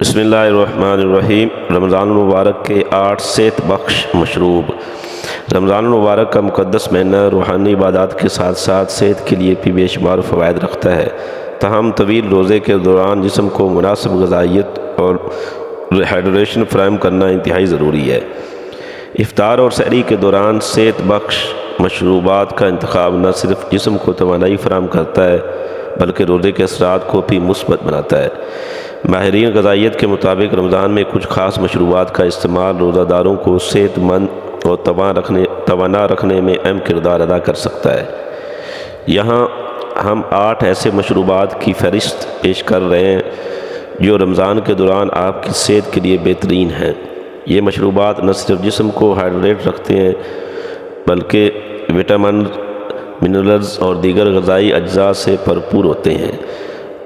بسم اللہ الرحمن الرحیم۔ رمضان المبارک کے 8 صحت بخش مشروب۔ رمضان المبارک کا مقدس مہینہ روحانی عبادات کے ساتھ ساتھ صحت کے لیے بھی بے شمار فوائد رکھتا ہے۔ تاہم طویل روزے کے دوران جسم کو مناسب غذائیت اور ہائیڈریشن فراہم کرنا انتہائی ضروری ہے۔ افطار اور سحری کے دوران صحت بخش مشروبات کا انتخاب نہ صرف جسم کو توانائی فراہم کرتا ہے بلکہ روزے کے اثرات کو بھی مثبت بناتا ہے۔ ماہرین غذائیت کے مطابق رمضان میں کچھ خاص مشروبات کا استعمال روزہ داروں کو صحت مند اور توانا رکھنے میں اہم کردار ادا کر سکتا ہے۔ یہاں ہم 8 ایسے مشروبات کی فہرست پیش کر رہے ہیں جو رمضان کے دوران آپ کی صحت کے لیے بہترین ہیں۔ یہ مشروبات نہ صرف جسم کو ہائیڈریٹ رکھتے ہیں بلکہ وٹامن، منرلز اور دیگر غذائی اجزاء سے بھرپور ہوتے ہیں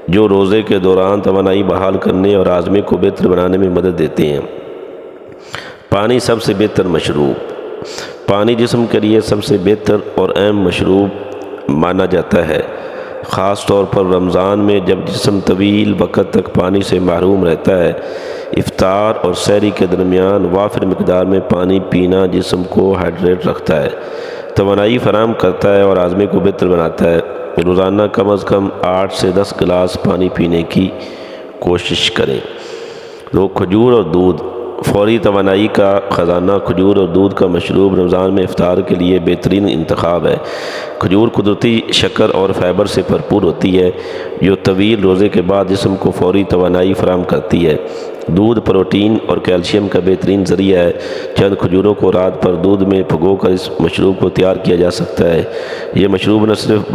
جو روزے کے دوران توانائی بحال کرنے اور ہاضمے کو بہتر بنانے میں مدد دیتے ہیں۔ پانی سب سے بہتر مشروب۔ پانی جسم کے لیے سب سے بہتر اور اہم مشروب مانا جاتا ہے، خاص طور پر رمضان میں جب جسم طویل وقت تک پانی سے محروم رہتا ہے۔ افطار اور سحری کے درمیان وافر مقدار میں پانی پینا جسم کو ہائیڈریٹ رکھتا ہے، توانائی فراہم کرتا ہے اور ہاضمے کو بہتر بناتا ہے۔ روزانہ کم از کم 8 سے 10 گلاس پانی پینے کی کوشش کریں۔ کھجور اور دودھ۔ فوری توانائی کا خزانہ کھجور اور دودھ کا مشروب رمضان میں افطار کے لیے بہترین انتخاب ہے۔ کھجور قدرتی شکر اور فائبر سے بھرپور ہوتی ہے جو طویل روزے کے بعد جسم کو فوری توانائی فراہم کرتی ہے۔ دودھ پروٹین اور کیلشیم کا بہترین ذریعہ ہے۔ چند کھجوروں کو رات پر دودھ میں بھگو کر اس مشروب کو تیار کیا جا سکتا ہے۔ یہ مشروب نہ صرف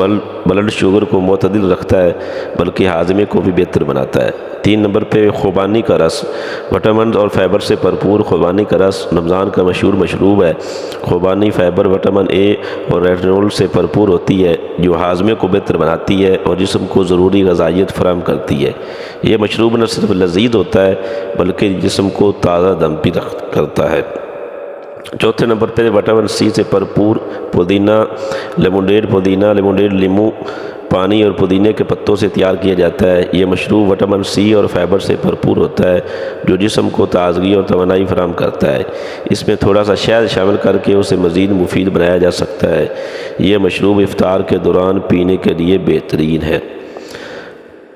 بلڈ شوگر کو معتدل رکھتا ہے بلکہ ہاضمے کو بھی بہتر بناتا ہے۔ 3 نمبر پہ خوبانی کا رس۔ وٹامن اور فائبر سے بھرپور خوبانی کا رس رمضان کا مشہور مشروب ہے۔ خوبانی فائبر، وٹامن اے اور ریٹینول سے بھرپور ہوتی ہے جو ہاضمے کو بہتر بناتی ہے اور جسم کو ضروری غذائیت فراہم کرتی ہے۔ یہ مشروب نہ صرف لذیذ ہوتا ہے بلکہ جسم کو تازہ دم بھی کرتا ہے۔ 4 نمبر پہ وٹامن سی سے بھرپور پودینہ لیمونیڈ لیموں پانی اور پودینے کے پتوں سے تیار کیا جاتا ہے۔ یہ مشروب وٹامن سی اور فائبر سے بھرپور ہوتا ہے جو جسم کو تازگی اور توانائی فراہم کرتا ہے۔ اس میں تھوڑا سا شہد شامل کر کے اسے مزید مفید بنایا جا سکتا ہے۔ یہ مشروب افطار کے دوران پینے کے لیے بہترین ہے۔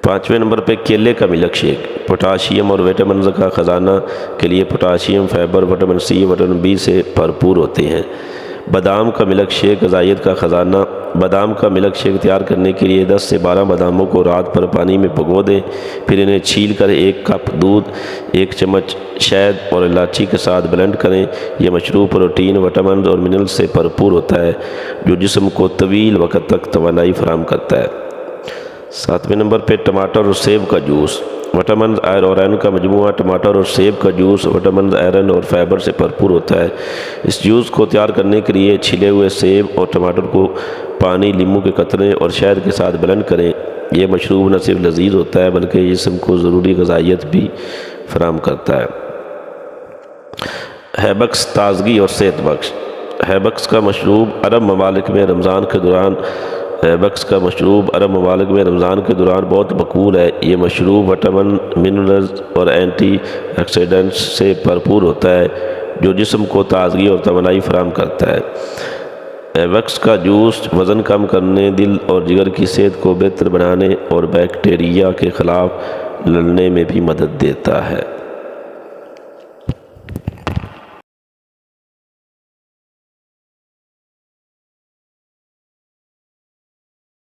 5ویں نمبر پہ کیلے کا ملک شیک۔ پوٹاشیم اور وٹامنز کا خزانہ کے لیے potassium, fibre, vitamin C, vitamin B سے بھرپور ہوتے ہیں۔ بادام کا ملک شیک غذائیت کا خزانہ۔ بادام کا ملک شیک تیار کرنے کے لیے 10 سے 12 باداموں کو رات پر پانی میں بھگو دیں، پھر انہیں چھیل کر 1 کپ دودھ، 1 چمچ شہد اور الائچی کے ساتھ بلینڈ کریں۔ یہ مشروب پروٹین، وٹامن اور منرل سے بھرپور ہوتا ہے جو جسم کو طویل وقت تک توانائی فراہم کرتا ہے۔ 7ویں نمبر پہ ٹماٹر اور سیب کا جوس۔ وٹامنز اور آئرن کا مجموعہ۔ ٹماٹر اور سیب کا جوس وٹامنز، آئرن اور فائبر سے بھرپور ہوتا ہے۔ اس جوس کو تیار کرنے کے لیے چھلے ہوئے سیب اور ٹماٹر کو پانی، لیموں کے قطرے اور شہد کے ساتھ بلینڈ کریں۔ یہ مشروب نہ صرف لذیذ ہوتا ہے بلکہ جسم کو ضروری غذائیت بھی فراہم کرتا ہے۔ ہیبکس تازگی اور صحت بخش۔ ہیبکس کا مشروب عرب ممالک میں رمضان کے دوران بہت مقبول ہے۔ یہ مشروب وٹامن، منرلز اور اینٹی آکسیڈنٹس سے بھرپور ہوتا ہے جو جسم کو تازگی اور توانائی فراہم کرتا ہے۔ ہیبکس کا جوس وزن کم کرنے، دل اور جگر کی صحت کو بہتر بنانے اور بیکٹیریا کے خلاف لڑنے میں بھی مدد دیتا ہے۔